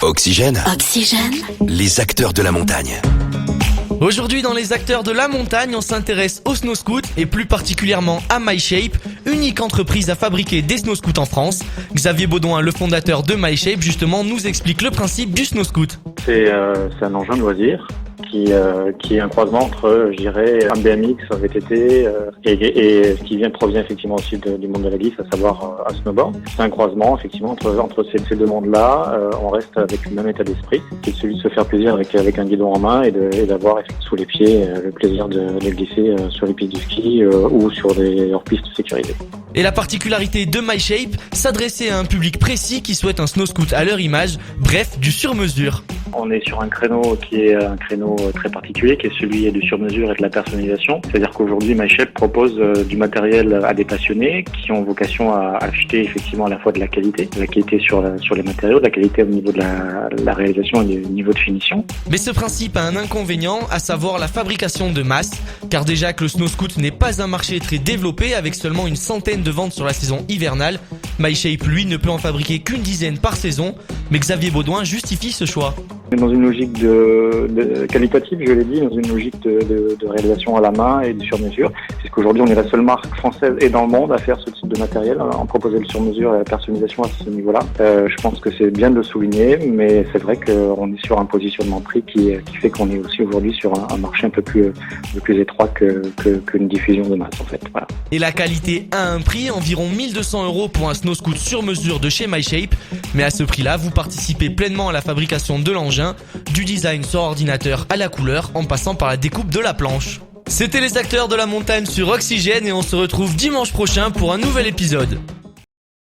Oxygène. Oxygène. Les acteurs de la montagne. Aujourd'hui dans les acteurs de la montagne, on s'intéresse au snow scoot et plus particulièrement à MyShape, unique entreprise à fabriquer des snow scoots en France. Xavier Baudouin, le fondateur de MyShape, justement, nous explique le principe du snow scoot. C'est un engin de loisir qui est un croisement entre, je dirais, un BMX, un VTT et ce qui provient effectivement aussi du monde de la glisse, à savoir un snowboard. C'est un croisement effectivement entre ces deux mondes-là. On reste avec le même état d'esprit, qui est celui de se faire plaisir avec un guidon en main et d'avoir sous les pieds le plaisir de glisser sur les pistes du ski ou sur des hors-pistes sécurisées. Et la particularité de MyShape, s'adresser à un public précis qui souhaite un snow scoot à leur image, bref, du sur-mesure. On est sur un créneau qui est un créneau très particulier, qui est celui du sur-mesure et de la personnalisation. C'est-à-dire qu'aujourd'hui, MyShape propose du matériel à des passionnés qui ont vocation à acheter effectivement à la fois de la qualité sur les matériaux, de la qualité au niveau de la réalisation et du niveau de finition. Mais ce principe a un inconvénient, à savoir la fabrication de masse, car déjà que le snow scoot n'est pas un marché très développé avec seulement une centaine de ventes sur la saison hivernale, MyShape lui ne peut en fabriquer qu'une dizaine par saison, mais Xavier Baudouin justifie ce choix. Dans une logique de qualitative, je l'ai dit, dans une logique de réalisation à la main et de sur-mesure. C'est qu'aujourd'hui, on est la seule marque française et dans le monde à faire ce type de matériel, en proposer le sur-mesure et la personnalisation à ce niveau-là. Je pense que c'est bien de le souligner, mais c'est vrai qu'on est sur un positionnement prix qui fait qu'on est aussi aujourd'hui sur un marché un peu plus étroit qu'une diffusion de masse, en fait. Voilà. Et la qualité a un prix, environ 1 200 € pour un snow scoot sur mesure de chez MyShape. Mais à ce prix-là, vous participez pleinement à la fabrication de l'engin, du design sur ordinateur à la couleur, en passant par la découpe de la planche. C'était les acteurs de la montagne sur Oxygène et on se retrouve dimanche prochain pour un nouvel épisode.